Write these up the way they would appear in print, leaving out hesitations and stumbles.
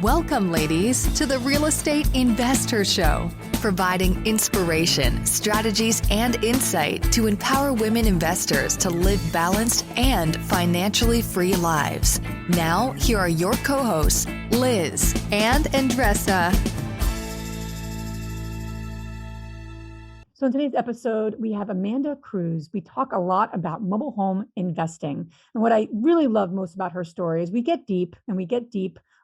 Welcome, ladies, to the Real Estate Investor Show, providing inspiration, strategies, and insight to empower women investors to live balanced and financially free lives. Now, here are your co-hosts, Liz and Andressa. So in today's episode, we have Amanda Cruz. We talk a lot about mobile home investing. And what I really love most about her story is we get deep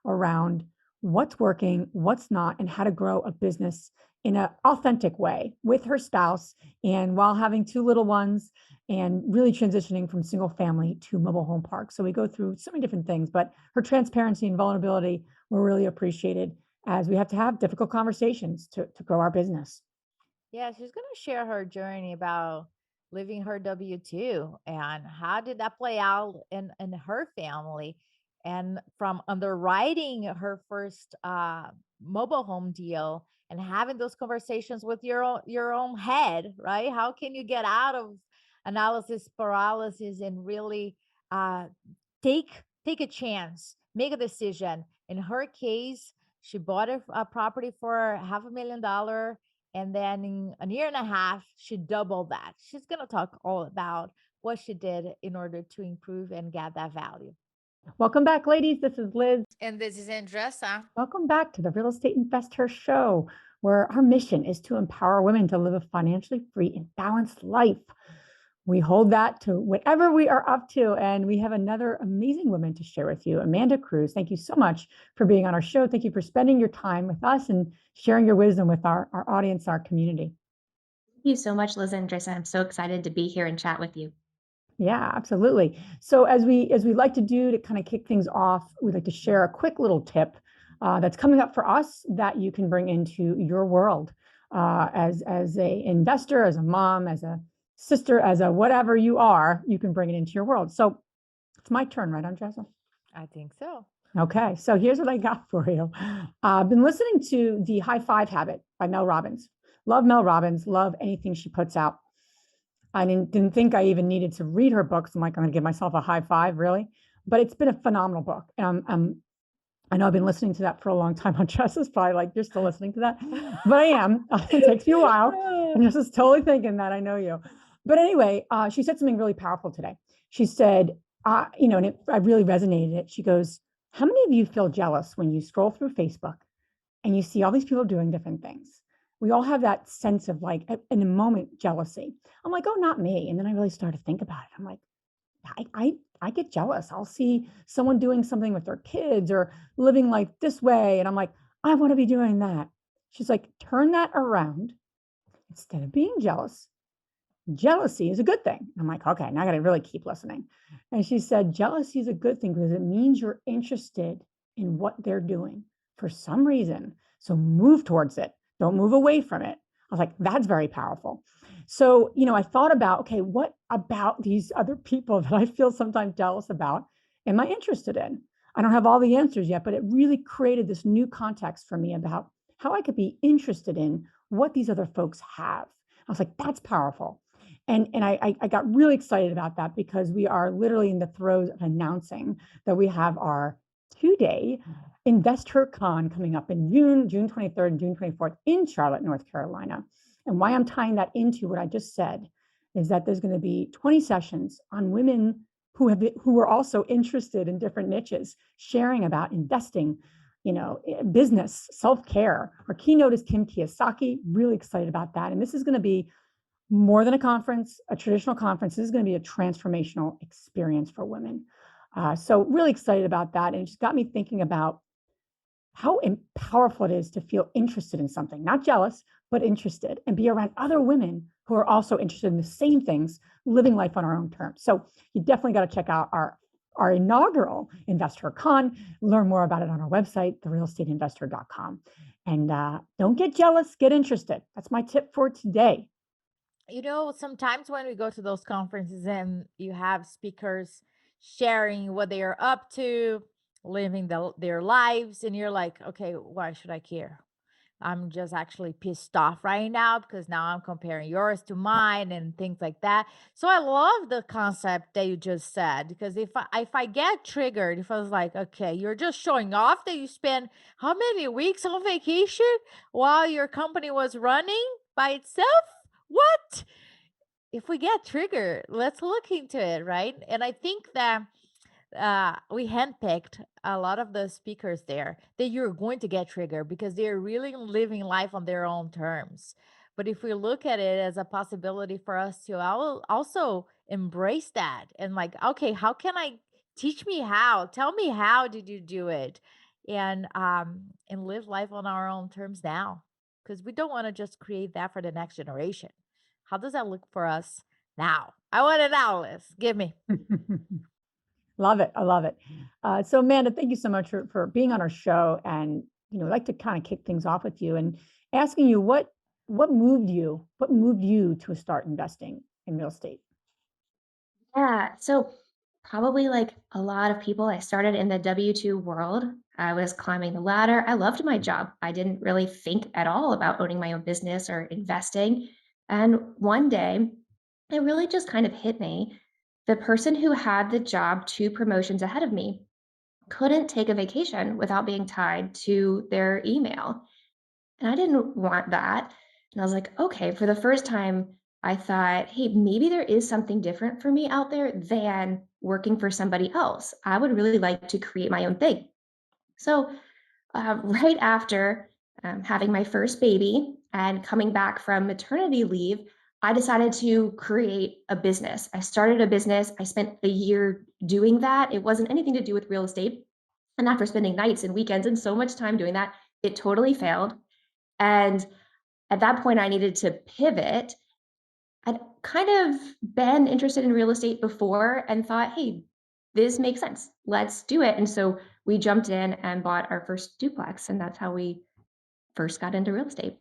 around what's working, what's not, and how to grow a business in an authentic way with her spouse, and while having two little ones and really transitioning from single family to mobile home parks. So we go through so many different things, but her transparency and vulnerability were really appreciated as we have to have difficult conversations to grow our business. Yeah, she's going to share her journey about living her W-2 and how did that play out in her family, and from underwriting her first mobile home deal and having those conversations with your own head, right? How can you get out of analysis paralysis and really uh, take a chance, make a decision? In her case, she bought a property for $500,000, and then in a year and a half, she doubled that. She's going to talk all about what she did in order to improve and get that value. Welcome back, ladies. This is Liz. And this is Andressa. Welcome back to the Real Estate Investor Show, where our mission is to empower women to live a financially free and balanced life. We hold that to whatever we are up to, and we have another amazing woman to share with you, Amanda Cruz. Thank you so much for being on our show. Thank you for spending your time with us and sharing your wisdom with our audience, our community. Thank you so much, Liz and Andressa. I'm so excited to be here and chat with you. Yeah, absolutely. So as we like to do to kind of kick things off, we'd like to share a quick little tip that's coming up for us that you can bring into your world as a investor, as a mom, as a sister, as a whatever you are. You can bring it into your world. So it's my turn, right, Andressa? I think so. Okay, so here's what I got for you. I've been listening to The High Five Habit by Mel Robbins. Love Mel Robbins, love anything she puts out. I didn't think I even needed to read her books. I'm like, I'm going to give myself a high five, really? But it's been a phenomenal book. And I know I've been listening to that for a long time. Andressa's probably like, you're still listening to that? But I am. It takes me a while. Andressa's totally thinking that. I know you. But anyway, she said something really powerful today. She said, I really resonated it. She goes, how many of you feel jealous when you scroll through Facebook and you see all these people doing different things? We all have that sense of like, in a moment, jealousy. I'm like, oh, not me. And then I really started to think about it. I'm like, I get jealous. I'll see someone doing something with their kids or living life this way. And I'm like, I want to be doing that. She's like, turn that around. Instead of being jealous, jealousy is a good thing. I'm like, okay, now I got to really keep listening. And she said, jealousy is a good thing because it means you're interested in what they're doing for some reason. So move towards it. Don't move away from it. I was like, that's very powerful. So, I thought about, okay, what about these other people that I feel sometimes jealous about am I interested in? I don't have all the answers yet, but it really created this new context for me about how I could be interested in what these other folks have. I was like, that's powerful. And I got really excited about that because we are literally in the throes of announcing that we have our 2-day Investor Con coming up in June 23rd and June 24th in Charlotte, North Carolina. And why I'm tying that into what I just said is that there's going to be 20 sessions on women who are also interested in different niches, sharing about investing, business, self-care. Our keynote is Kim Kiyosaki. Really excited about that. And this is going to be more than a conference, a traditional conference. This is going to be a transformational experience for women. So really excited about that. And it just got me thinking about how powerful it is to feel interested in something, not jealous, but interested, and be around other women who are also interested in the same things, living life on our own terms. So you definitely got to check out our inaugural Investor Con. Learn more about it on our website, therealestateinvestor.com. And don't get jealous, get interested. That's my tip for today. Sometimes when we go to those conferences and you have speakers sharing what they are up to, living their lives, and you're like, okay, why should I care? I'm just actually pissed off right now because now I'm comparing yours to mine and things like that. So I love the concept that you just said, because if I get triggered, if I was like, okay, you're just showing off that you spent how many weeks on vacation while your company was running by itself? What? If we get triggered, let's look into it, right? And I think that we handpicked a lot of the speakers there that you're going to get triggered because they're really living life on their own terms. But if we look at it as a possibility for us to also embrace that and like, okay, how can I teach me how? Tell me how did you do it? And live life on our own terms now. Because we don't want to just create that for the next generation. How does that look for us now? I want it now, Liz. Give me. Love it. I love it. So Amanda, thank you so much for being on our show. And, I'd like to kind of kick things off with you and asking you what moved you to start investing in real estate? Yeah. So probably like a lot of people, I started in the W-2 world. I was climbing the ladder. I loved my job. I didn't really think at all about owning my own business or investing. And one day, it really just kind of hit me. The person who had the job 2 promotions ahead of me couldn't take a vacation without being tied to their email. And I didn't want that. And I was like, okay, for the first time, I thought, hey, maybe there is something different for me out there than working for somebody else. I would really like to create my own thing. So, right after having my first baby and coming back from maternity leave, I decided to create a business. I started a business. I spent a year doing that. It wasn't anything to do with real estate. And after spending nights and weekends and so much time doing that, it totally failed. And at that point, I needed to pivot. I'd kind of been interested in real estate before and thought, hey, this makes sense. Let's do it. And so we jumped in and bought our first duplex. And that's how we first got into real estate.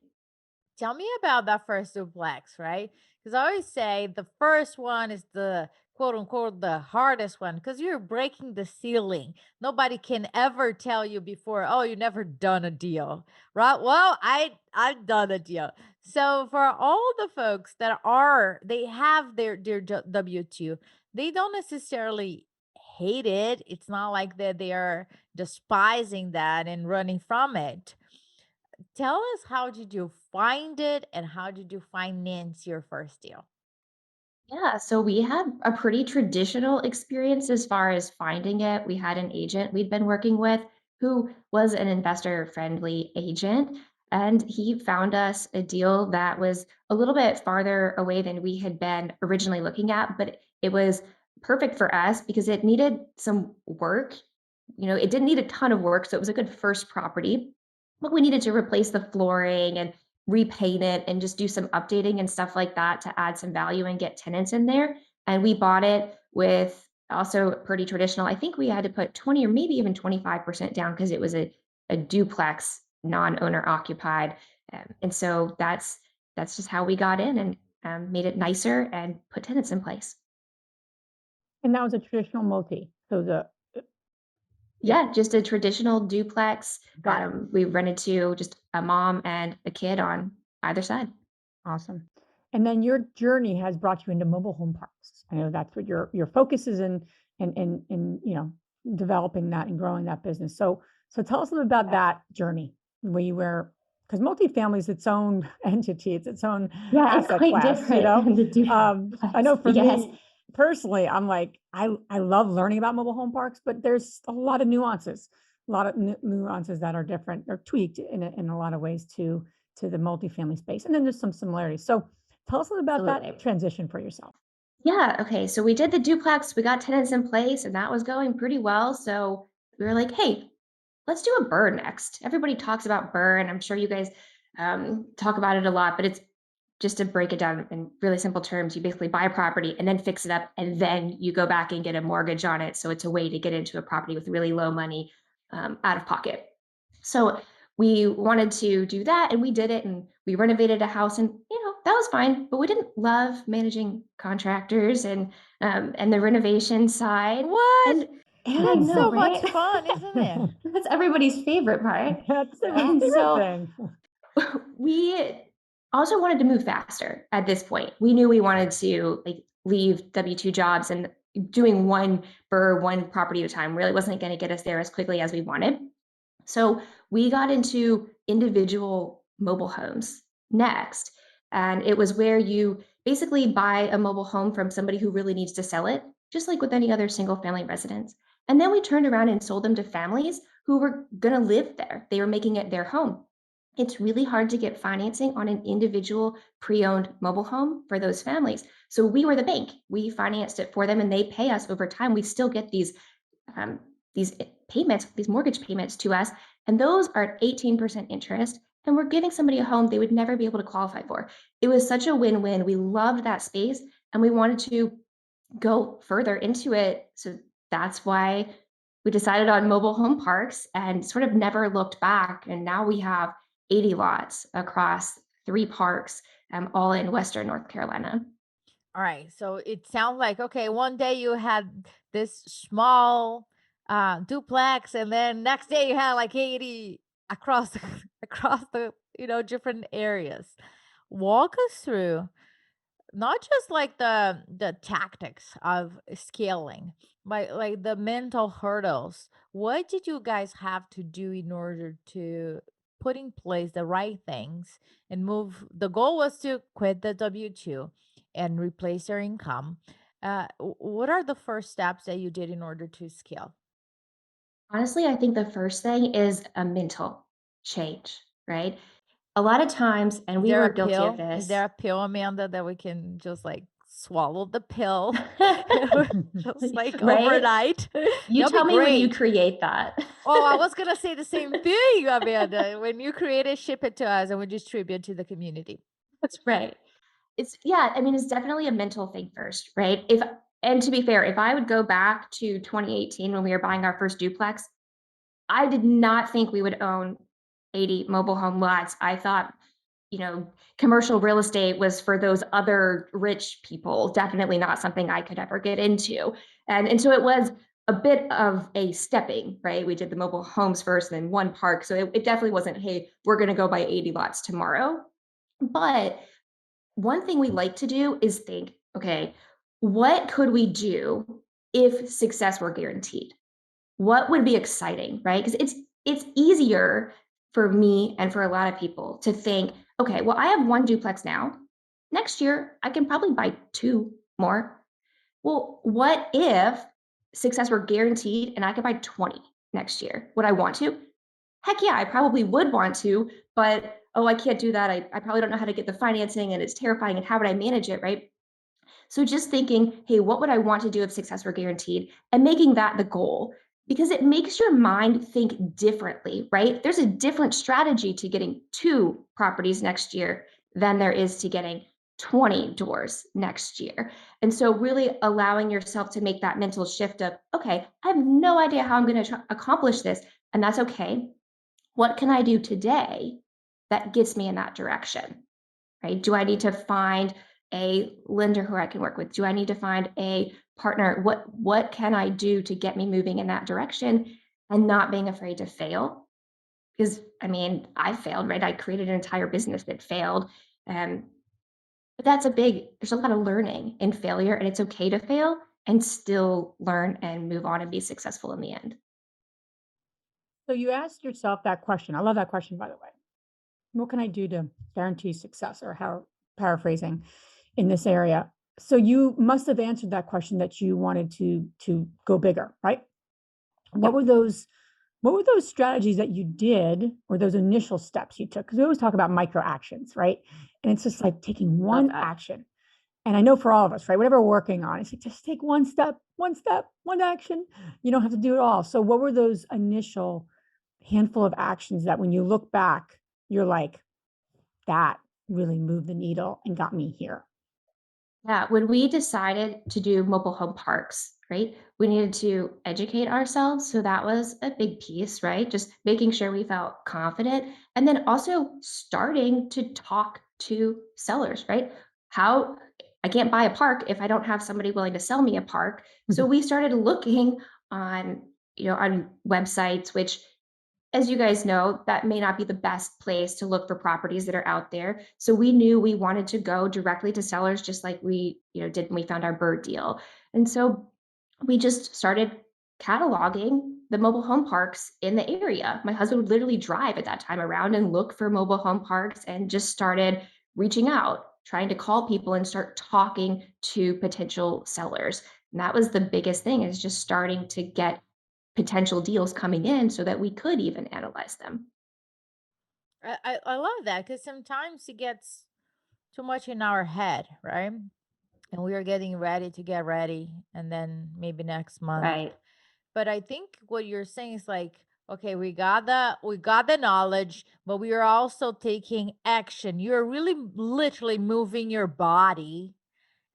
Tell me about that first duplex, right? Because I always say the first one is the quote unquote the hardest one because you're breaking the ceiling. Nobody can ever tell you before, oh, you never done a deal, right? Well, I've done a deal. So for all the folks that they have their W-2, they don't necessarily hate it. It's not like that they are despising that and running from it. Tell us, how did you find it and how did you finance your first deal? Yeah, so we had a pretty traditional experience as far as finding it. We had an agent we'd been working with who was an investor friendly agent, and he found us a deal that was a little bit farther away than we had been originally looking at, but it was perfect for us because it needed some work. It didn't need a ton of work, so it was a good first property, but we needed to replace the flooring and repaint it and just do some updating and stuff like that to add some value and get tenants in there. And we bought it with also pretty traditional. I think we had to put 20 or maybe even 25% down because it was a duplex, non-owner occupied. And so that's just how we got in and made it nicer and put tenants in place. And that was a traditional multi. So yeah, Yeah, just a traditional duplex. got it. We rented to just a mom and a kid on either side. Awesome. And then your journey has brought you into mobile home parks. I know that's what your focus is in developing that and growing that business. So tell us a little about that journey where you were, because multifamily is its own entity, it's its own Yeah, it's asset quite class, different than the I know duplex. for Yes. me personally, I'm like, I love learning about mobile home parks, but there's a lot of nuances, nuances that are different. They're tweaked in a lot of ways to the multifamily space. And then there's some similarities. So tell us a little about that Absolutely. transition for yourself. Yeah, okay, so we did the duplex, we got tenants in place, and that was going pretty well, so we were like, "Hey, let's do a burn next." Everybody talks about burn, I'm sure you guys, talk about it a lot, but it's just to break it down in really simple terms, you basically buy a property and then fix it up, and then you go back and get a mortgage on it, so it's a way to get into a property with really low money, out of pocket. So we wanted to do that and we did it and we renovated a house and that was fine, but we didn't love managing contractors and the renovation side. What? And I That's know, so much right? fun, isn't it? That's everybody's favorite part. That's my And favorite so thing. we also wanted to move faster at this point. We knew we wanted to like leave W-2 jobs, and doing one BRRRR, one property at a time really wasn't going to get us there as quickly as we wanted. So we got into individual mobile homes next. And it was where you basically buy a mobile home from somebody who really needs to sell it, just like with any other single family residence. And then we turned around and sold them to families who were going to live there. They were making it their home. It's really hard to get financing on an individual pre-owned mobile home for those families. So we were the bank. We financed it for them, and they pay us over time. We still get um, these payments, these mortgage payments to us, and those are at 18% interest. And we're giving somebody a home they would never be able to qualify for. It was such a win-win. We loved that space, and we wanted to go further into it. So that's why we decided on mobile home parks and sort of never looked back. And now we have 80 lots across 3 parks, all in Western North Carolina. All right. So it sounds like, okay, one day you had this small duplex, and then next day you had like 80 across across the, different areas. Walk us through not just like the tactics of scaling, but like the mental hurdles. What did you guys have to do in order to put in place the right things and move? The goal was to quit the W-2 and replace their income. What are the first steps that you did in order to scale? Honestly, I think the first thing is a mental change, right? A lot of times, and Is we there were a guilty of pill? Is this. there a pill, Amanda, that we can just like swallow the pill just like Right? overnight? You That'll be tell me when you great. create that. Oh, I was gonna say the same thing, Amanda. When you create it, ship it to us and we distribute to the community. That's right. Yeah, I mean, it's definitely a mental thing first, right? And to be fair, if I would go back to 2018 when we were buying our first duplex, I did not think we would own 80 mobile home lots. I thought, commercial real estate was for those other rich people, definitely not something I could ever get into. And so it was a bit of a stepping, right? We did the mobile homes first and then 1 park. So it definitely wasn't, hey, we're going to go buy 80 lots tomorrow. But one thing we like to do is think, okay, what could we do if success were guaranteed? What would be exciting, right? Because it's easier for me and for a lot of people to think, okay, well, I have 1 duplex now. Next year, I can probably buy 2 more. Well, what if success were guaranteed and I could buy 20 next year? Would I want to? Heck yeah, I probably would want to, but oh, I can't do that. I probably don't know how to get the financing, and it's terrifying. And how would I manage it, right? So just thinking, hey, what would I want to do if success were guaranteed? And making that the goal, because it makes your mind think differently, right? There's a different strategy to getting 2 properties next year than there is to getting 20 doors next year. And so really allowing yourself to make that mental shift of, okay, I have no idea how I'm going to accomplish this, and that's okay. What can I do today that gets me in that direction? Right? Do I need to find a lender who I can work with? Do I need to find a partner? What can I do to get me moving in that direction and not being afraid to fail? Because I mean, I failed, right? I created an entire business that failed. Um, but there's a lot of learning in failure, and it's okay to fail and still learn and move on and be successful in the end. So you asked yourself that question. I love that question, by the way. What can I do to guarantee success, or how, paraphrasing, in this area? So you must have answered that question that you wanted to go bigger, right? What were those strategies that you did, or those initial steps you took? Because we always talk about micro actions, right? And it's just like taking one that. action. And I know for all of us, right, whatever we're working on, it's like just take one step, one action. You don't have to do it all. So what were those initial handful of actions that when you look back, you're like, that really moved the needle and got me here? Yeah, when we decided to do mobile home parks, right, we needed to educate ourselves. So that was a big piece, right? Just making sure we felt confident. And then also starting to talk to sellers, right? How I can't buy a park if I don't have somebody willing to sell me a park. So we started looking on, on websites, which as you guys know, that may not be the best place to look for properties that are out there. So we knew we wanted to go directly to sellers, just like we, did when we found our bird deal. And so we just started cataloging the mobile home parks in the area. My husband would literally drive at that time around and look for mobile home parks and just started reaching out, trying to call people and start talking to potential sellers. And that was the biggest thing, is just starting to get potential deals coming in so that we could even analyze them. I love that because sometimes it gets too much in our head, right? And we are getting ready to get ready, and then maybe next month. Right. But I think what you're saying is like, okay, we got the knowledge, but we are also taking action. You're really literally moving your body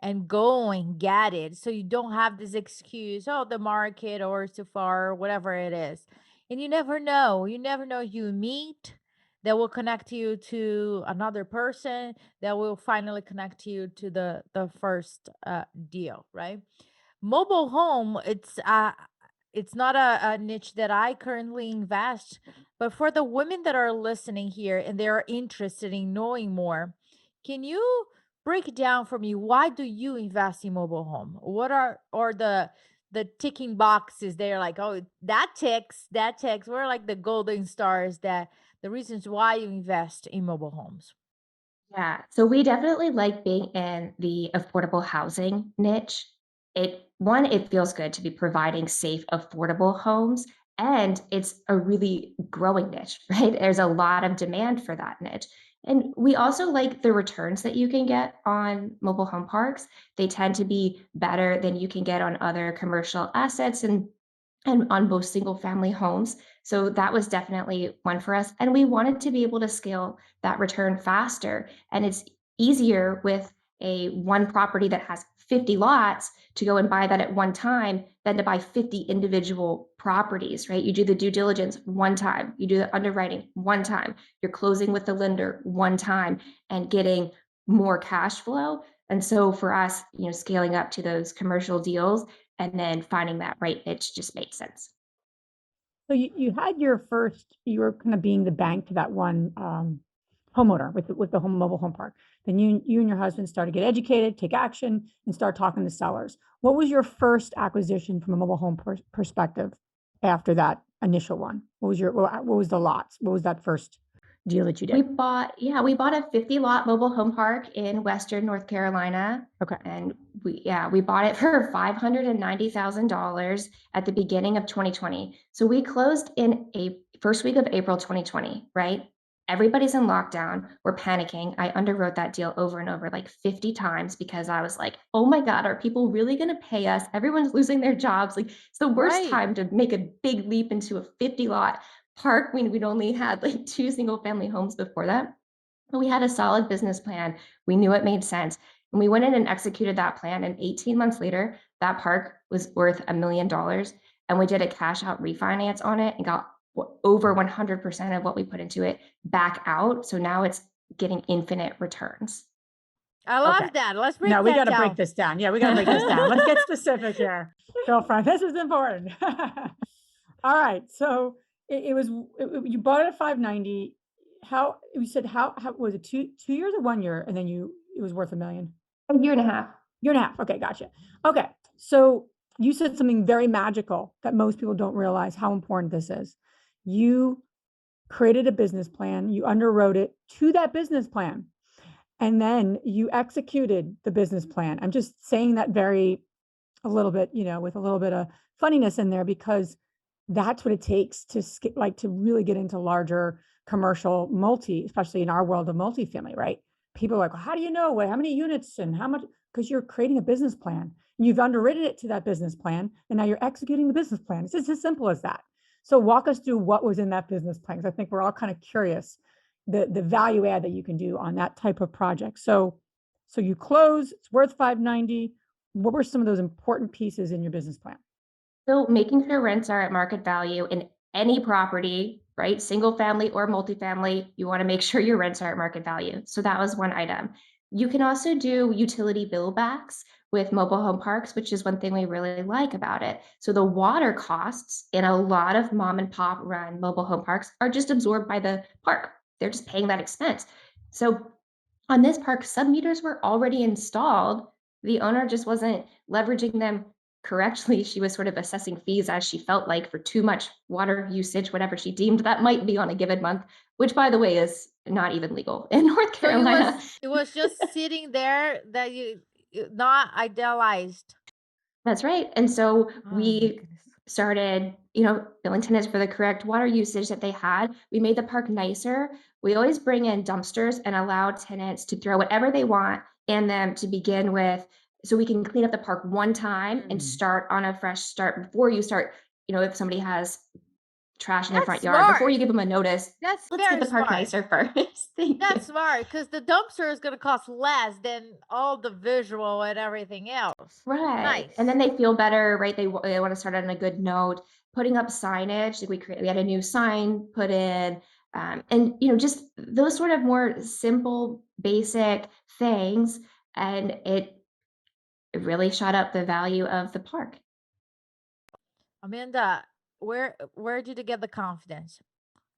and go and get it, so you don't have this excuse, oh, the market or it's too far or whatever it is. And you never know you meet that will connect you to another person that will finally connect you to the first deal, right? Mobile home, it's not a niche that I currently invest, but for the women that are listening here and they are interested in knowing more, can you break down for me, why do you invest in mobile home? What are or the ticking boxes? They're like, oh, that ticks. We're like the golden stars, that the reasons why you invest in mobile homes. Yeah. So we definitely like being in the affordable housing niche. It feels good to be providing safe, affordable homes, and it's a really growing niche, right? There's a lot of demand for that niche. And we also like the returns that you can get on mobile home parks. They tend to be better than you can get on other commercial assets and on both single family homes. So that was definitely one for us. And we wanted to be able to scale that return faster. And it's easier with a one property that has 50 lots to go and buy that at one time than to buy 50 individual properties, right? You do the due diligence one time, you do the underwriting one time, you're closing with the lender one time and getting more cash flow. And so for us, scaling up to those commercial deals and then finding that right niche just made sense. So you had your first, you were kind of being the bank to that one homeowner with the home mobile home park. Then you and your husband started to get educated, take action, and start talking to sellers. What was your first acquisition from a mobile home perspective after that initial one? What was the lots? What was that first deal that you We did? bought a 50 lot mobile home park in Western North Carolina. Okay. And we bought it for $590,000 at the beginning of 2020. So we closed in a first week of April 2020, right? Everybody's in lockdown. We're panicking. I underwrote that deal over and over like 50 times because I was like, oh my God, are people really going to pay us? Everyone's losing their jobs. Like, it's the worst Right. time to make a big leap into a 50 lot park when we'd only had like two single family homes before that. But we had a solid business plan. We knew it made sense. And we went in and executed that plan. And 18 months later, that park was worth $1 million. And we did a cash out refinance on it and got over 100% of what we put into it back out. So now it's getting infinite returns. I Okay. love that. Let's break No, we got that to break down. this down. Yeah, we got to break this down. Let's get specific here, girlfriend. This is important. All right. So you bought it at 590. How you said how was it 2 years or 1 year, and then it was worth $1 million? A year and a half. Year and a half. Okay, gotcha. Okay, so you said something very magical that most people don't realize how important this is. You created a business plan. You underwrote it to that business plan, and then you executed the business plan. I'm just saying that a little bit, with a little bit of funniness in there, because that's what it takes to really get into larger commercial especially in our world of multifamily, right? People are like, well, how do you know how many units and how much? Because you're creating a business plan and you've underwritten it to that business plan, and now you're executing the business plan. It's just as simple as that. So walk us through what was in that business plan, because I think we're all kind of curious the value add that you can do on that type of project. So you close, it's worth 590. What were some of those important pieces in your business plan? So making sure rents are at market value in any property, right? Single family or multifamily, you want to make sure your rents are at market value. So that was one item. You can also do utility bill backs, with mobile home parks, which is one thing we really like about it. So the water costs in a lot of mom and pop run mobile home parks are just absorbed by the park. They're just paying that expense. So on this park, sub meters were already installed. The owner just wasn't leveraging them correctly. She was sort of assessing fees as she felt like for too much water usage, whatever she deemed that might be on a given month, which by the way is not even legal in North So Carolina. it was just sitting there that not idealized. That's right. And so Oh my we goodness. started, billing tenants for the correct water usage that they had. We made the park nicer. We always bring in dumpsters and allow tenants to throw whatever they want in them to begin with, so we can clean up the park one time and start on a fresh start before you start, if somebody has trash in their front That's yard, before smart. you give them a notice, That's let's get very the park smart. nicer first. Thank you. That's smart because the dumpster is going to cost less than all the visual and everything else. Right. And Nice. then they feel better, right? They want to start on a good note. Putting up signage, like we had a new sign put in, and just those sort of more simple, basic things, and it really shot up the value of the park. Amanda, where did you get the confidence?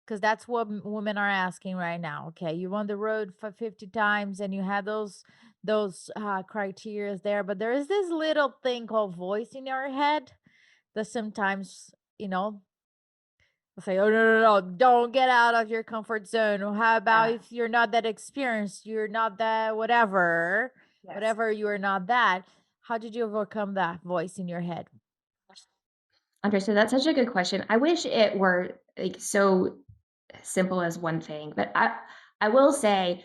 Because that's what women are asking right now. Okay, you on the road for 50 times and you had those criteria there, but there is this little thing called voice in your head that sometimes say, oh no, don't get out of your comfort zone. Or how about Yeah. if you're not that experienced, you're not that whatever, Yes. whatever you are not that. How did you overcome that voice in your head? Understood. That's such a good question. I wish it were like so simple as one thing, but I will say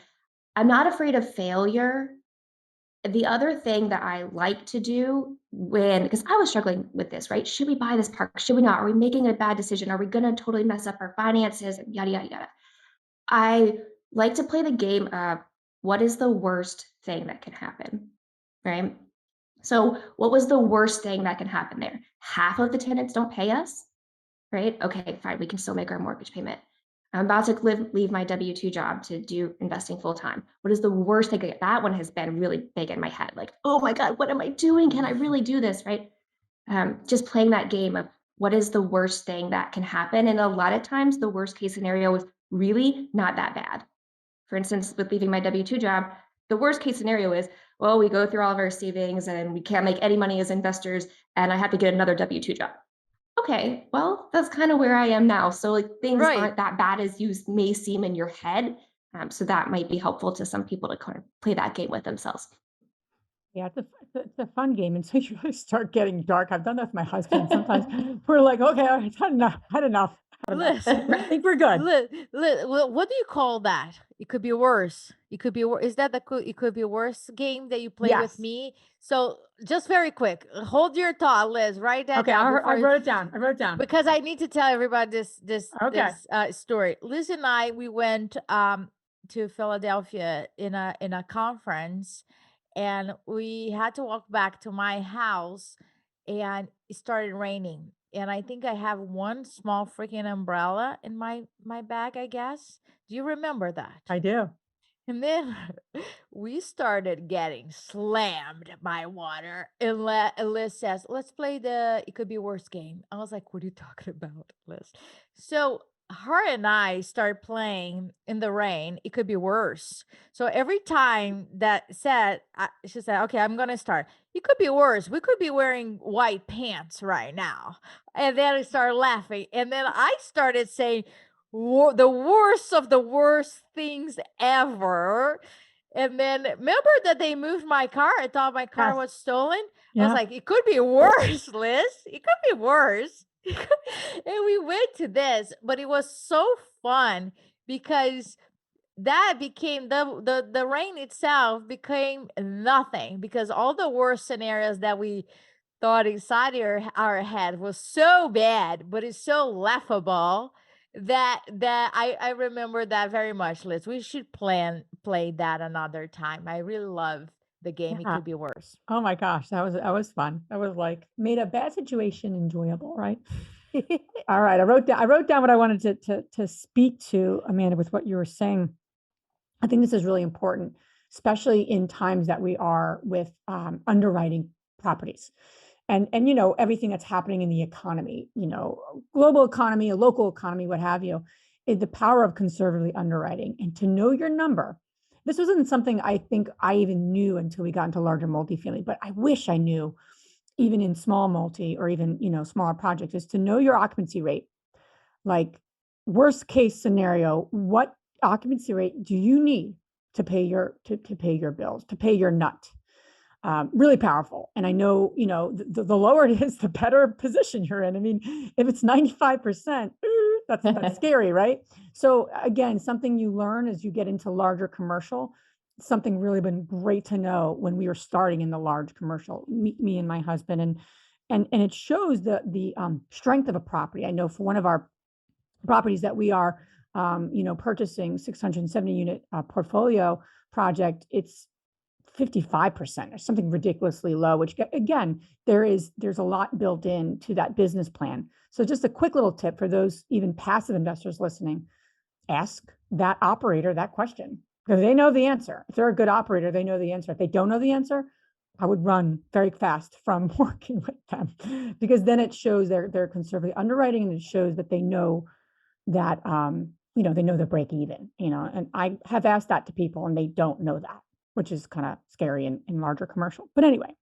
I'm not afraid of failure. The other thing that I like to do because I was struggling with this, right? Should we buy this park? Should we not? Are we making a bad decision? Are we going to totally mess up our finances? Yada, yada, yada. I like to play the game of what is the worst thing that can happen, right? So, what was the worst thing that can happen there? Half of the tenants don't pay us, right? Okay, fine. We can still make our mortgage payment. I'm about to leave my W-2 job to do investing full time. What is the worst thing? That one has been really big in my head. Like, oh my God, what am I doing? Can I really do this? Right? Just playing that game of what is the worst thing that can happen. And a lot of times, the worst case scenario is really not that bad. For instance, with leaving my W-2 job, the worst case scenario is, well, we go through all of our savings and we can't make any money as investors, and I have to get another W-2 job. Okay, well, that's kind of where I am now. So like things Right. aren't that bad as you may seem in your head. So that might be helpful to some people to kind of play that game with themselves. Yeah, it's a fun game until you really start getting dark. I've done that with my husband. Sometimes we're like, okay, all right, had enough, had enough, had enough. Listen, I think we're good. what do you call that? It could be worse. It could be worse. Is that it could be worse game that you play with Yes. me? So just very quick, hold your thought, Liz. Write that Okay, down I wrote it down. I wrote it down. because I need to tell everybody Okay. this story. Liz and I we went to Philadelphia in a conference, and we had to walk back to my house, and it started raining. And I think I have one small freaking umbrella in my bag, I guess. Do you remember that? I do. And then we started getting slammed by water. And Liz says, let's play the It Could Be Worse game. I was like, what are you talking about, Liz? So her and I started playing in the rain. It could be worse. So every time that she said, okay, I'm going to start. It could be worse. We could be wearing white pants right now. And then we started laughing. And then I started saying, the worst of the worst things ever. And then remember that they moved my car. I thought my car Yes. was stolen. I Yeah. was like, it could be worse, Liz. It could be worse. And we went to this, but it was so fun because that became the rain itself became nothing, because all the worst scenarios that we thought inside our head was so bad, but it's so laughable that I remember that very much, Liz. We should play that another time. I really love the game. It Yeah. could be worse. Oh my gosh, that was fun. That was like made a bad situation enjoyable, right? All right, I wrote down what I wanted to speak to, Amanda, with what you were saying. I think this is really important. especially in times that we are with underwriting properties. And everything that's happening in the economy, global economy, a local economy, what have you, is the power of conservatively underwriting and to know your number. This wasn't something I think I even knew until we got into larger multifamily, but I wish I knew even in small multi or even, smaller projects, is to know your occupancy rate. Like, worst case scenario, what occupancy rate do you need to pay your to pay your bills, to pay your nut? Really powerful. And I know, the lower it is, the better position you're in. I mean, if it's 95%, that's scary, right? So again, something you learn as you get into larger commercial, something really been great to know when we were starting in the large commercial, me and my husband, and it shows the strength of a property. I know for one of our properties that we are, purchasing, 670 unit portfolio project, it's 55% or something ridiculously low, which again, there's a lot built into that business plan. So just a quick little tip for those even passive investors listening: ask that operator that question, because they know the answer. If they're a good operator, they know the answer. If they don't know the answer, I would run very fast from working with them, because then it shows they're conservatively underwriting, and it shows that they know that they know the break even, and I have asked that to people and they don't know that, which is kind of scary in larger commercial. But anyway,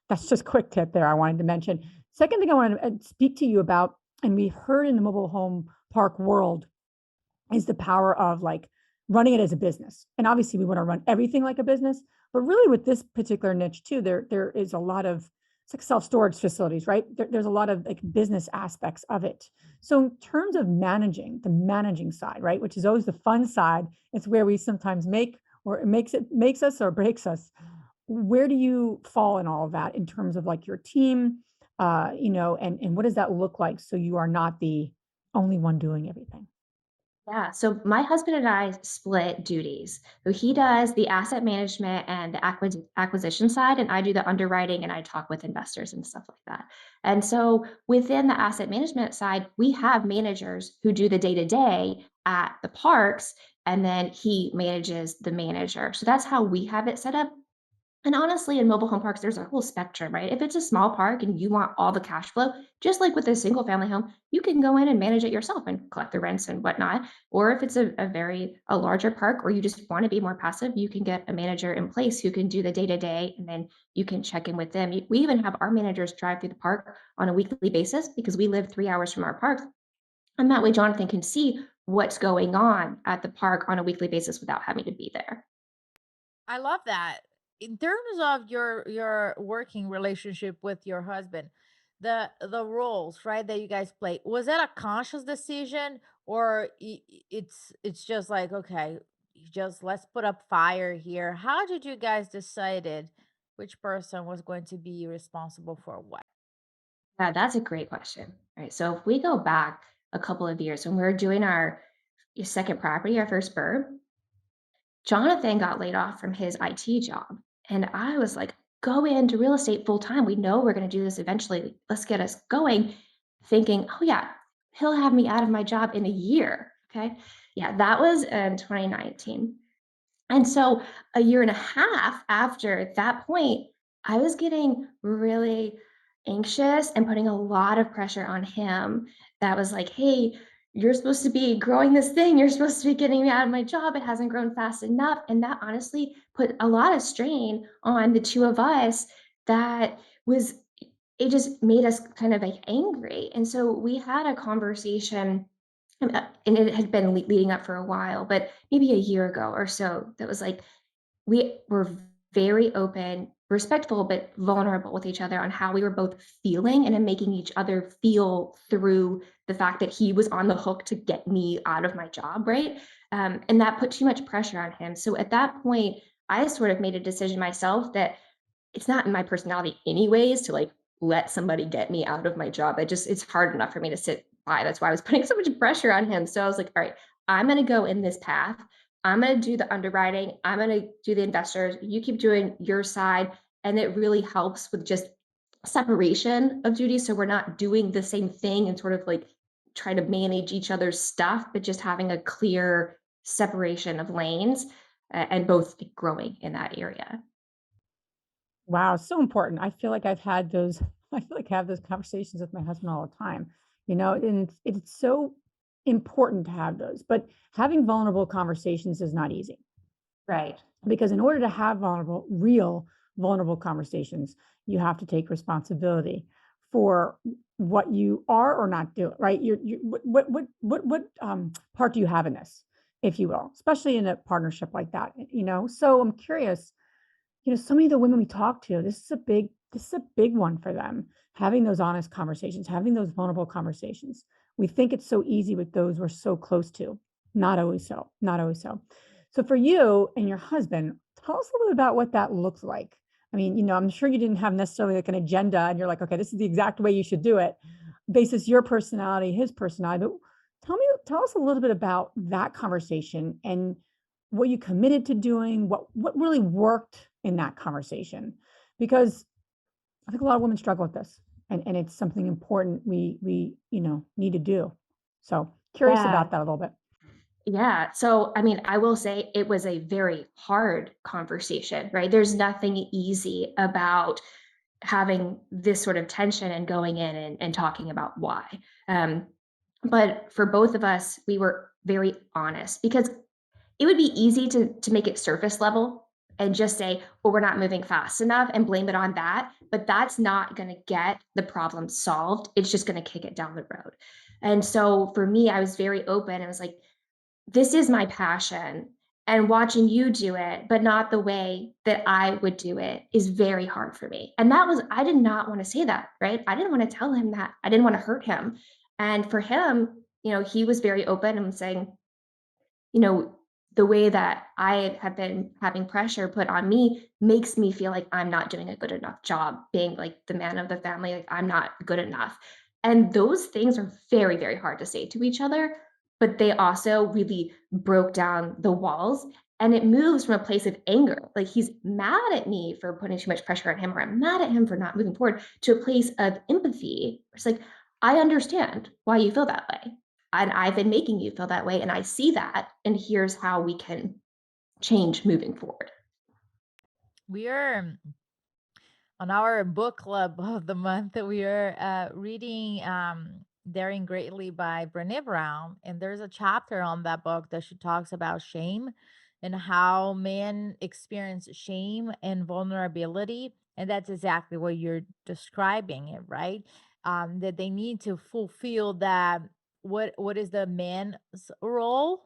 that's just a quick tip there I wanted to mention. Second thing I want to speak to you about, and we've heard in the mobile home park world, is the power of like running it as a business. And obviously we want to run everything like a business, but really with this particular niche too, there is a lot of, it's like self-storage facilities, right? There's a lot of like business aspects of it. So in terms of managing, the managing side, right, which is always the fun side, it's where we sometimes make, or it makes us or breaks us. Where do you fall in all of that in terms of like your team, and what does that look like so you are not the only one doing everything? Yeah, so my husband and I split duties. So he does the asset management and the acquisition side, and I do the underwriting and I talk with investors and stuff like that. And so within the asset management side, we have managers who do the day to day at the parks, and then he manages the manager. So that's how we have it set up. And honestly, in mobile home parks, there's a whole spectrum, right? If it's a small park and you want all the cash flow, just like with a single family home, you can go in and manage it yourself and collect the rents and whatnot. Or if it's a larger park, or you just want to be more passive, you can get a manager in place who can do the day to day, and then you can check in with them. We even have our managers drive through the park on a weekly basis because we live 3 hours from our parks. And that way Jonathan can see what's going on at the park on a weekly basis without having to be there. I love that. In terms of your working relationship with your husband, the roles, right, that you guys play, was that a conscious decision, or it's just like, okay, just let's put up fire here? How did you guys decided which person was going to be responsible for what? Yeah, that's a great question. Right. So if we go back a couple of years when we were doing our second property, our first burr, Jonathan got laid off from his IT job. And I was like, go into real estate full time. We know we're going to do this eventually. Let's get us going. Thinking, oh, yeah, he'll have me out of my job in a year. Okay. Yeah, that was in 2019. And so a year and a half after that point, I was getting really anxious and putting a lot of pressure on him. That was like, hey, you're supposed to be growing this thing. You're supposed to be getting me out of my job. It hasn't grown fast enough. And that honestly put a lot of strain on the two of us. That was, it just made us kind of like angry. And so we had a conversation, and it had been leading up for a while, but maybe a year ago or so, that was like, we were very open, respectful, but vulnerable with each other on how we were both feeling, and then making each other feel through the fact that he was on the hook to get me out of my job, right? And that put too much pressure on him. So at that point, I sort of made a decision myself that it's not in my personality anyways to like let somebody get me out of my job. It's hard enough for me to sit by. That's why I was putting so much pressure on him. So I was like, all right, I'm going to go in this path. I'm going to do the underwriting. I'm going to do the investors. You keep doing your side. And it really helps with just separation of duties. So we're not doing the same thing and sort of like trying to manage each other's stuff, but just having a clear separation of lanes. and both growing in that area. Wow, so important. I feel like I've had those I feel like I have those conversations with my husband all the time, and it's so important to have those. But having vulnerable conversations is not easy Right. because in order to have real vulnerable conversations, you have to take responsibility for what you are or not doing, right? What part do you have in this, if you will, especially in a partnership like that. So I'm curious, so many of the women we talk to, this is a big one for them, having those honest conversations, having those vulnerable conversations. We think it's so easy with those we're so close to. Not always so. Not always so. So for you and your husband, tell us a little bit about what that looks like. I mean, I'm sure you didn't have necessarily like an agenda and you're like, okay, this is the exact way you should do it, basis your personality, his personality. But tell us a little bit about that conversation and what you committed to doing, what really worked in that conversation. Because I think a lot of women struggle with this and it's something important we need to do. So curious Yeah. about that a little bit. Yeah. So, I mean, I will say it was a very hard conversation, right? There's nothing easy about having this sort of tension and going in and talking about why. Um, but for both of us, we were very honest because it would be easy to make it surface level and just say, well, we're not moving fast enough and blame it on that. But that's not going to get the problem solved. It's just going to kick it down the road. And so for me, I was very open. I was like, this is my passion, and watching you do it, but not the way that I would do it is very hard for me. And that was I did not want to say that, right? I didn't want to tell him that. I didn't want to hurt him. And for him, he was very open and saying, you know, the way that I have been having pressure put on me makes me feel like I'm not doing a good enough job being like the man of the family, like I'm not good enough. And those things are very, very hard to say to each other, but they also really broke down the walls. And it moves from a place of anger, like he's mad at me for putting too much pressure on him, or I'm mad at him for not moving forward, to a place of empathy. It's like, I understand why you feel that way. And I've been making you feel that way, and I see that, and here's how we can change moving forward. We are on our book club of the month. We are reading Daring Greatly by Bréne Brown. And there's a chapter on that book that she talks about shame and how men experience shame and vulnerability. And that's exactly what you're describing it, right? That they need to fulfill that. What is the man's role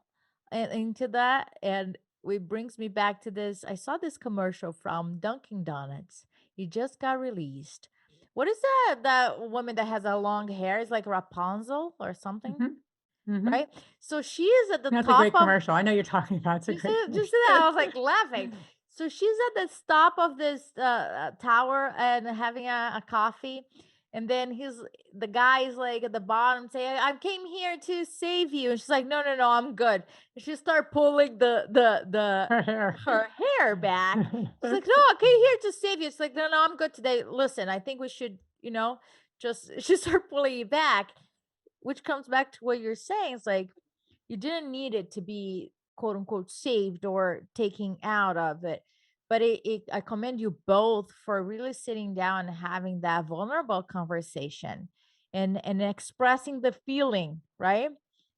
into that? And it brings me back to this. I saw this commercial from Dunkin' Donuts. He just got released. What is that woman that has a long hair? It's like Rapunzel or something, Hmm. Hmm. right? So she is at the That's a top great of commercial. I know you're talking about. It's a great just commercial. that I was like laughing. So she's at the top of this tower and having a coffee, and then the guy is like at the bottom saying, "I came here to save you," and she's like, "No, no, no, I'm good." And she start pulling Her hair. her hair back. She's like, "No, I came here to save you." It's like, "No, no, I'm good today. Listen, I think we should, just." She start pulling it back, which comes back to what you're saying. It's like you didn't need it to be quote unquote saved or taking out of it. But I commend you both for really sitting down and having that vulnerable conversation and expressing the feeling, right?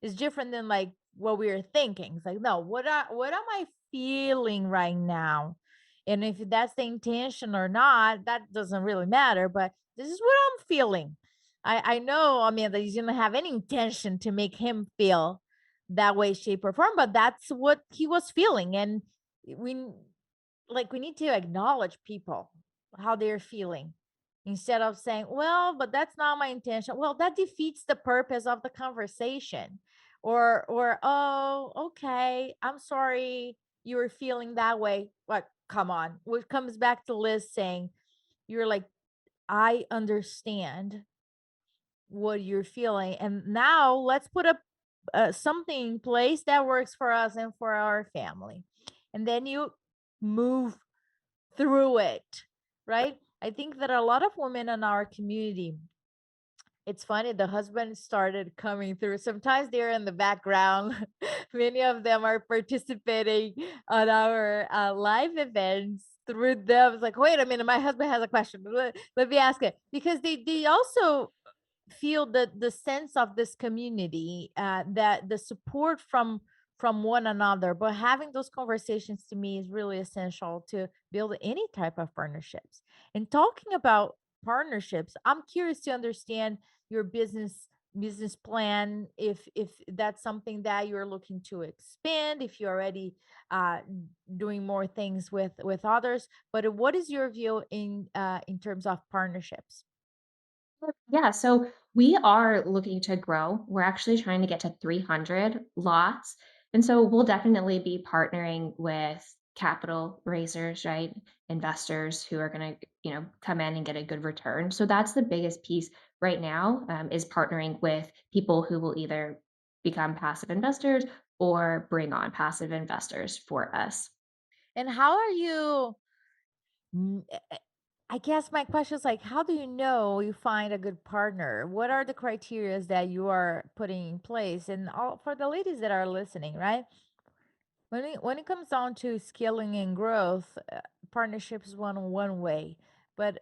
It's different than like what we were thinking. It's like, no, what am I feeling right now? And if that's the intention or not, that doesn't really matter. But this is what I'm feeling. I know, I mean, that he's gonna have any intention to make him feel that way, shape, or form, but that's what he was feeling. And we we need to acknowledge people how they're feeling instead of saying, well, but that's not my intention. Well, that defeats the purpose of the conversation. Or oh, okay, I'm sorry you were feeling that way. Like, come on. What comes back to Liz saying, you're like, I understand what you're feeling. And now let's put up something in place that works for us and for our family. And then you move through it, right? I think that a lot of women in our community It's funny, the husband started coming through. Sometimes they're in the background. Many of them are participating on our live events through them. It's like, wait a minute, my husband has a question. Let me ask it. Because they also feel the sense of this community, that the support from one another. But having those conversations to me is really essential to build any type of partnerships. And talking about partnerships, I'm curious to understand your business plan, if that's something that you're looking to expand, if you're already uh doing more things with others. But what is your view in terms of partnerships? Yeah, so we are looking to grow. We're actually trying to get to 300 lots. And so we'll definitely be partnering with capital raisers, right? Investors who are going to, come in and get a good return. So that's the biggest piece right now, is partnering with people who will either become passive investors or bring on passive investors for us. And how are you I guess my question is like, how do you know you find a good partner? What are the criteria that you are putting in place? And all for the ladies that are listening, right? When it comes down to scaling and growth, partnerships one way. But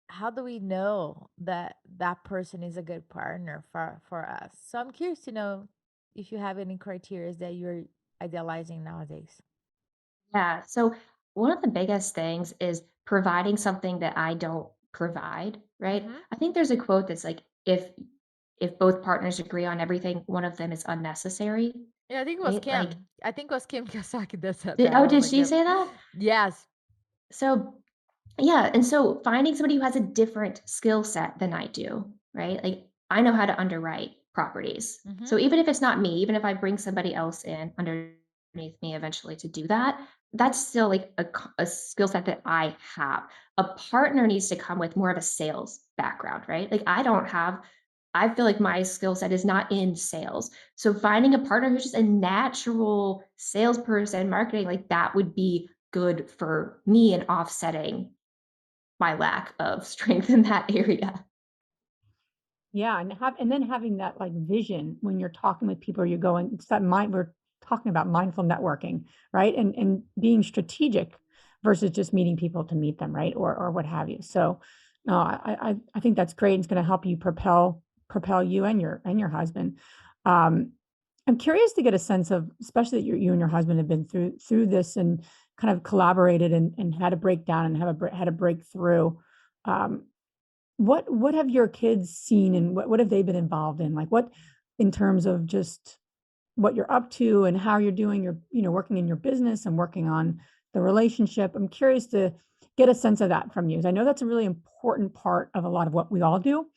how do we know that that person is a good partner for us? So I'm curious to know if you have any criteria that you're idealizing nowadays. Yeah. So one of the biggest things is providing something that I don't provide, right? Hmm. I think there's a quote that's like, if both partners agree on everything, one of them is unnecessary, Yeah, I think it was right? Like, Kim. I think it was Kim Kiyosaki that said did, that. oh, I was did like, she yep. say that? Yes. So yeah, and so finding somebody who has a different skill set than I do, right? Like I know how to underwrite properties. Hmm. So even if it's not me, even if I bring somebody else in underneath me eventually to do that, that's still like a skill set that I have. A partner needs to come with more of a sales background, right? Like I feel like my skill set is not in sales. So finding a partner who's just a natural salesperson, marketing, like that would be good for me and offsetting my lack of strength in that area. Yeah, and then having that like vision when you're talking with people, you're going, it's that mind we're talking about mindful networking, right? And being strategic versus just meeting people to meet them, right? Or what have you. So no, I think that's great. It's going to help you propel you and your husband. Um, I'm curious to get a sense of, especially that you and your husband have been through this and kind of collaborated and had a breakdown and had a breakthrough. Um, what have your kids seen and what have they been involved in? Like what in terms of just what you're up to and how you're doing your, working in your business and working on the relationship. I'm curious to get a sense of that from you. 'Cause I know that's a really important part of a lot of what we all do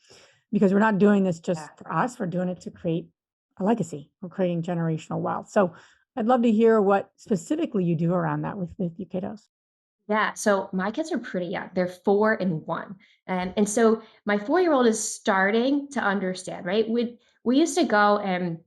because we're not doing this Yeah. just for us. We're doing it to create a legacy. We're creating generational wealth. So I'd love to hear what specifically you do around that with your kiddos. Yeah, so my kids are pretty young. They're 4 and 1. And so my 4-year-old is starting to understand, right? We used to go and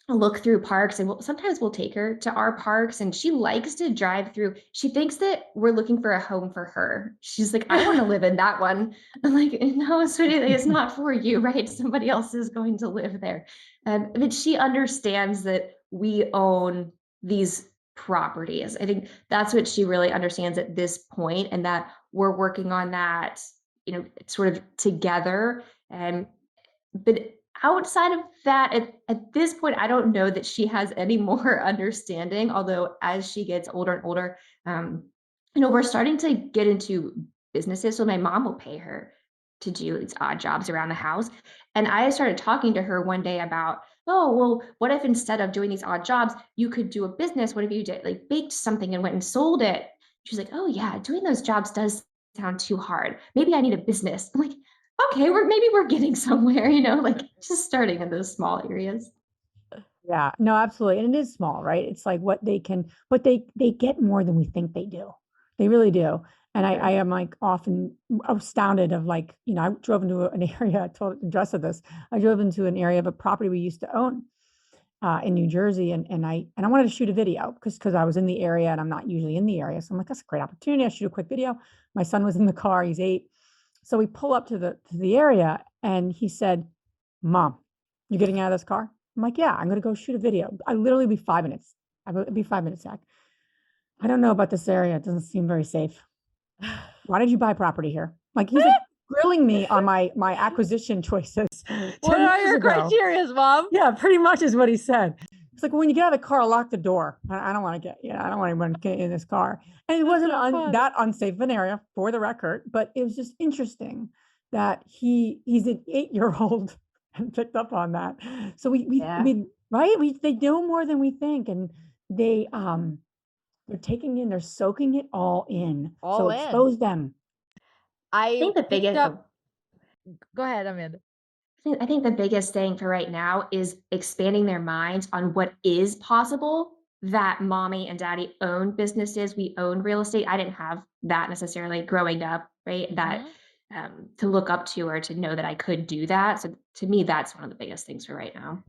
look through parks and sometimes we'll take her to our parks and she likes to drive through. She thinks that we're looking for a home for her. She's like, I want to live in that one. I'm like, no, sweetie, like, it's not for you, right? Somebody else is going to live there. But she understands that we own these properties. I think that's what she really understands at this point, and that we're working on that, sort of together. And but outside of that, at this point, I don't know that she has any more understanding, although as she gets older and older, we're starting to get into businesses, so my mom will pay her to do these odd jobs around the house, and I started talking to her one day about, "Oh, well, what if instead of doing these odd jobs, you could do a business? What if you did like, baked something and went and sold it?" She's like, "Oh, yeah, doing those jobs does sound too hard. Maybe I need a business." I'm like, okay, we're getting somewhere, like just starting in those small areas. Yeah, no, absolutely. And it is small, right? It's like what they can, but they get more than we think they do. They really do. And I Sure. am like often astounded of like, I drove into an area, I told Jess of this. I drove into an area of a property we used to own in New Jersey, and I wanted to shoot a video because I was in the area and I'm not usually in the area. So I'm like, that's a great opportunity. I shoot a quick video. My son was in the car, he's 8. So we pull up to the area and he said, Mom, you getting out of this car? I'm like, yeah, I'm going to go shoot a video. I literally be 5 minutes. It'd be 5 minutes, Zach. I don't know about this area. It doesn't seem very safe. Why did you buy property here? Like he's like grilling me on my acquisition choices. What 10 are years your ago. criteria, Mom? Yeah, pretty much is what he said. It's like, when you get out of the car, lock the door. I don't want to I don't want anyone to get in this car. And it wasn't that unsafe an area, for the record, but it was just interesting that he's an 8-year-old and picked up on that. So they know more than we think, and they're they're soaking it all in. So expose them. I think the biggest. Go ahead, Amanda. I think the biggest thing for right now is expanding their minds on what is possible. That mommy and daddy own businesses, we own real estate. I didn't have that necessarily growing up, right? That to look up to, or to know that I could do that. So to me, that's one of the biggest things for right now.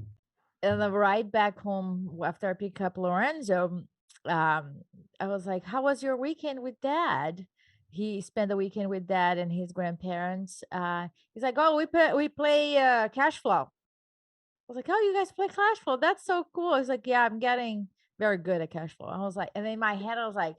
And the ride back home after I pick up Lorenzo, I was like, "How was your weekend with Dad?" He spent the weekend with Dad and his grandparents. He's like, "Oh, we play cash flow." I was like, "Oh, you guys play cash flow? That's so cool." He's like, "Yeah, I'm getting very good at cash flow." I was like, and in my head, I was like,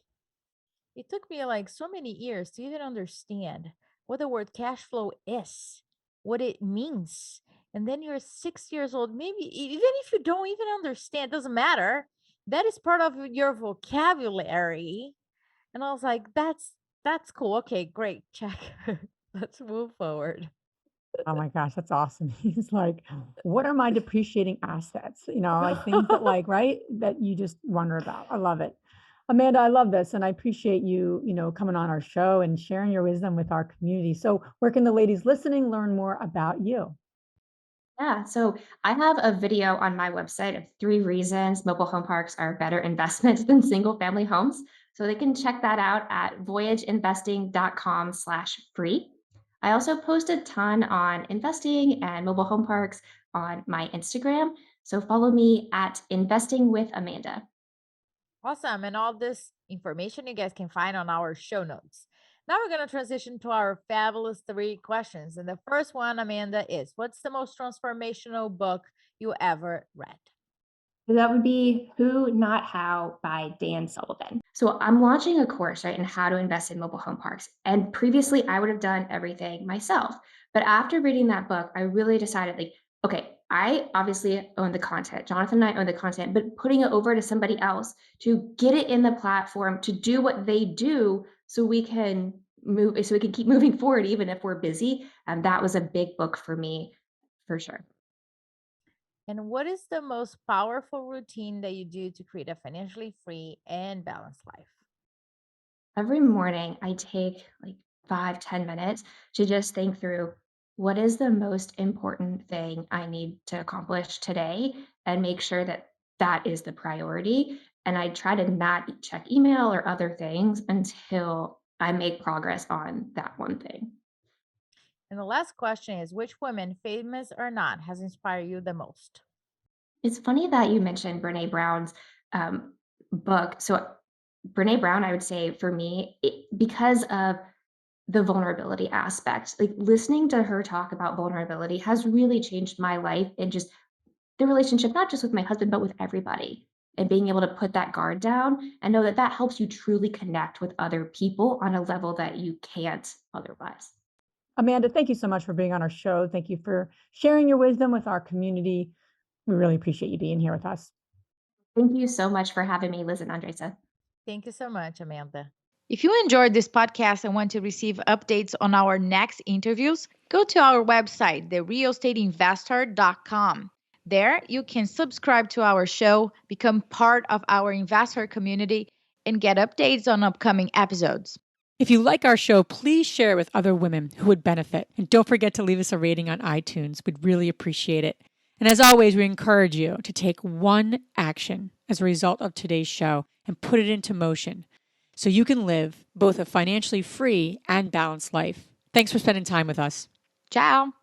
it took me like so many years to even understand what the word cash flow is, what it means. And then you're 6 years old, maybe even if you don't even understand, doesn't matter. That is part of your vocabulary. And I was like, that's cool. Okay, great. Check. Let's move forward. Oh my gosh, that's awesome. He's like, what are my depreciating assets? Like things that right, that you just wonder about. I love it. Amanda, I love this. And I appreciate you, coming on our show and sharing your wisdom with our community. So where can the ladies listening learn more about you? Yeah, so I have a video on my website of 3 reasons mobile home parks are a better investment than single family homes. So they can check that out at voyageinvesting.com/free. I also post a ton on investing and mobile home parks on my Instagram. So follow me at Investing with Amanda. Awesome. And all this information you guys can find on our show notes. Now we're going to transition to our fabulous 3 questions. And the first one, Amanda, is what's the most transformational book you ever read? So that would be Who Not How by Dan Sullivan. So I'm launching a course, right, in how to invest in mobile home parks. And previously I would have done everything myself. But after reading that book, I really decided like, okay, I obviously own the content. Jonathan and I own the content, but putting it over to somebody else to get it in the platform to do what they do so we can keep moving forward even if we're busy. And that was a big book for me for sure. And what is the most powerful routine that you do to create a financially free and balanced life? Every morning, I take like 5, 10 minutes to just think through what is the most important thing I need to accomplish today and make sure that that is the priority. And I try to not check email or other things until I make progress on that one thing. And the last question is which woman, famous or not, has inspired you the most? It's funny that you mentioned Brene Brown's um, book. So, Brene Brown, I would say for me, because of the vulnerability aspect. Like listening to her talk about vulnerability has really changed my life and just the relationship, not just with my husband, but with everybody. And being able to put that guard down and know that that helps you truly connect with other people on a level that you can't otherwise. Amanda, thank you so much for being on our show. Thank you for sharing your wisdom with our community. We really appreciate you being here with us. Thank you so much for having me, Liz and Andresa. Thank you so much, Amanda. If you enjoyed this podcast and want to receive updates on our next interviews, go to our website, therealestateinvestor.com. There, you can subscribe to our show, become part of our investor community, and get updates on upcoming episodes. If you like our show, please share it with other women who would benefit. And don't forget to leave us a rating on iTunes. We'd really appreciate it. And as always, we encourage you to take one action as a result of today's show and put it into motion so you can live both a financially free and balanced life. Thanks for spending time with us. Ciao.